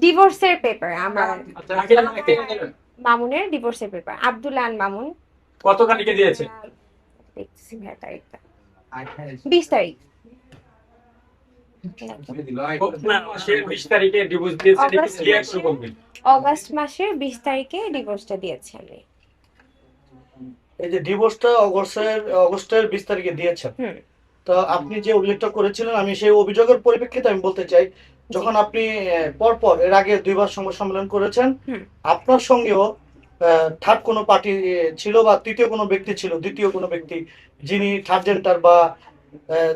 ডিভোর্সের পেপার আমার আচ্ছা রাখেন নাকি? মামুনের ডিভোর্সের পেপার আব্দুল্লাহ আল মামুন। কত তারিখে দিয়েছে? দেখতেছি ভাই তারিখটা 20 তারিখ। মাসের 20 তারিখে ডিভোর্স দিয়েছে, এটা অগস্ট ক্লিয়ার মাসের করবেন। অগস্ট মাসের 20 তারিখে ডিভোর্সটা দিয়েছি আমি। এই যে ডিভোর্সটা অগস্টের 20 তারিখে দিয়েছেন, হুম তো আপনি যে অভিযোগটা করেছিলেন, আমি সেই অভিযোগের পরিপ্রেক্ষিতে আমি বলতে চাই, যখন আপনি পরপর এর আগে 2বার সংবাদ সম্মেলন করেছেন, হুম আপনার সঙ্গেও থার্ড কোনো পার্টি ছিল বা তৃতীয় কোনো ব্যক্তি ছিল, দ্বিতীয় কোনো ব্যক্তি যিনি থার্ড জেন্ডার বা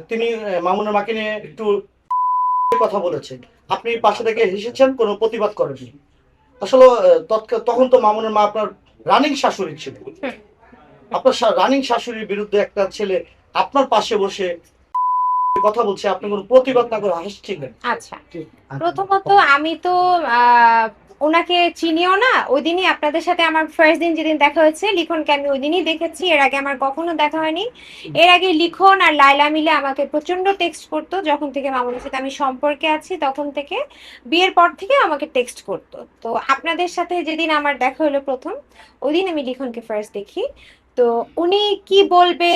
তিনি মামুনের মাকে নিয়ে একটু কথা বলেছেন, আপনি পাশে থেকে হেসেছেন, কোনো প্রতিবাদ করেননি। আসলে তখন তো মামুনের মা আপনার রানিং শাশুড়ি ছিল। আপনার রানিং শাশুড়ির বিরুদ্ধে একটা ছেলে আপনার পাশে বসে কথা বলছে, আপনি কোনো প্রতিবাদ না করে হাসছিলেন। আচ্ছা, প্রথমত আমি তো ওনাকে চিনিও না। ওই দিনই আপনাদের সাথে আমার ফার্স্ট দিন যেদিন দেখা হয়েছে, লিখনকে আমি ওই দিনই দেখেছি, এর আগে আমার কখনো দেখা হয়নি। এর আগে লিখন আর লাইলা মিলে আমাকে প্রচন্ড টেক্সট করতো, যখন থেকে মামুনের সাথে আমি সম্পর্কে আছি তখন থেকে, বিয়ের পর থেকে আমাকে টেক্সট করতো। তো আপনাদের সাথে যেদিন আমার দেখা হলো প্রথম, ওই দিন আমি লিখনকে ফার্স্ট দেখি। তো উনি কি বলবে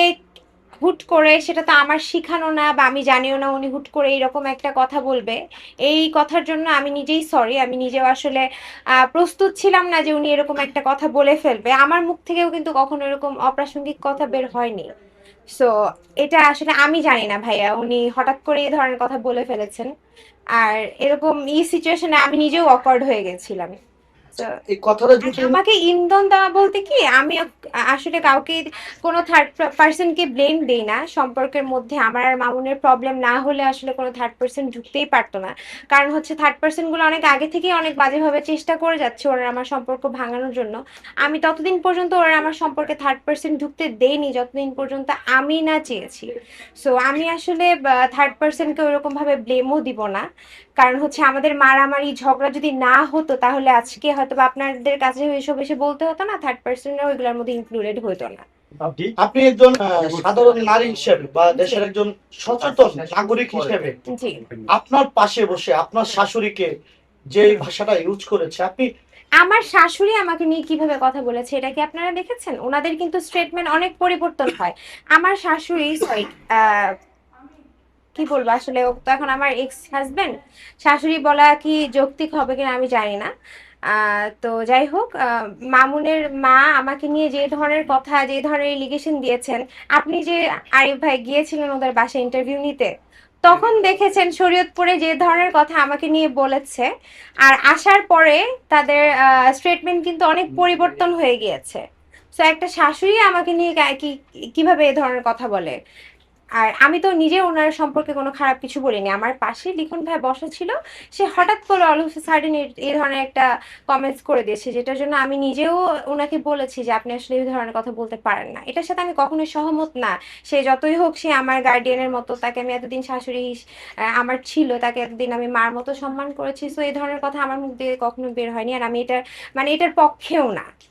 হুট করে, সেটা তো আমার শিখানো না বা আমি জানিও না উনি হুট করে এরকম একটা কথা বলবে। এই কথার জন্য আমি নিজেই সরি, আমি নিজেও আসলে প্রস্তুত ছিলাম না যে উনি এরকম একটা কথা বলে ফেলবে। আমার মুখ থেকেও কিন্তু কখনো এরকম অপ্রাসঙ্গিক কথা বের হয়নি। সো এটা আসলে আমি জানি না ভাইয়া, উনি হঠাৎ করে এই ধরনের কথা বলে ফেলেছেন। আর এরকম সিচুয়েশনে আমি নিজেও অকওয়ার্ড হয়ে গেছিলাম। তো এই কথাটা আর যদি আমাকে ইন্ধন দেওয়া বলতে কি, আমি আসলে কাউকে কোনো থার্ড পার্সনকে ব্লেম দেই না সম্পর্কের মধ্যে। আমার আর মামুনের প্রবলেম না হলে আসলে কোনো থার্ড পার্সন ঢুকতেই পারতো না। কারণ হচ্ছে থার্ড পার্সনগুলো অনেক আগে থেকেই অনেক বাজেভাবে চেষ্টা করে যাচ্ছে ওরা আমার সম্পর্ক ভাঙানোর জন্য। আমি ততদিন পর্যন্ত ওরা আমার সম্পর্কে থার্ড পার্সন ঢুকতে দেয়নি যতদিন পর্যন্ত আমি না চেয়েছি। সো আমি আসলে থার্ড পার্সনকে ওরকম ভাবে ব্লেমও দিব না। কারণ হচ্ছে আমাদের মারামারি ঝগড়া যদি না হতো তাহলে আজকে হয়তো বা আপনাদের কাছে এসব এসে বলতে হতো না, থার্ড পার্সনরা ওইগুলোর মধ্যে ইনক্লুডেড হতো না। আপনি একজন সাধারণ নারী হিসেবে বা দেশের একজন সচেতন নাগরিক হিসেবে জি, আপনার পাশে বসে আপনার শাশুড়িকে যে ভাষাটা ইউজ করেছে, আপনি আমার শাশুড়ি আমাকে নিয়ে কিভাবে কথা বলেছে এটা কি আপনারা দেখেছেন? ওনাদের কিন্তু স্টেটমেন্ট অনেক পরিবর্তন হয়। আমার শাশুড়ি সরি, কি বলবো আসলে, ও তো এখন আমার এক্স হাজবেন্ড। শাশুড়ি বলা কি যৌক্তিক হবে কিনা আমি জানি না। তো যাই হোক, মামুনের মা আমাকে নিয়ে যে ধরনের কথা, যে ধরনের এলিগেশন দিয়েছেন, আপনি যে আরিফ ভাই গিয়েছিলেন ওদের বাসায় ইন্টারভিউ নিতে, তখন দেখেছেন শরীয়তপুরে যে ধরনের কথা আমাকে নিয়ে বলেছে। আর আসার পরে তাদের স্টেটমেন্ট কিন্তু অনেক পরিবর্তন হয়ে গিয়েছে। সো একটা শাশুড়ি আমাকে নিয়ে কিভাবে এ ধরনের কথা বলে? আর আমি তো নিজে ওনার সম্পর্কে কোনো খারাপ কিছু বলিনি। আমার পাশে লিখন ভাই বসা ছিল, সে হঠাৎ করে অল অফ সাডেন এই ধরনের একটা কমেন্টস করে দিয়েছে, যেটার জন্য আমি নিজেও ওনাকে বলেছি যে আপনি আসলে এই ধরনের কথা বলতে পারেন না। এটার সাথে আমি কখনোই সহমত না। সে যতই হোক, সে আমার গার্ডিয়ানের মতো, তাকে আমি এতদিন শাশুড়ি আমার ছিল, তাকে এতদিন আমি মার মতো সম্মান করেছি। সো এই ধরনের কথা আমার মুখ দিয়ে কখনো বের হয়নি, আর আমি এটা মানে এটার পক্ষেও না।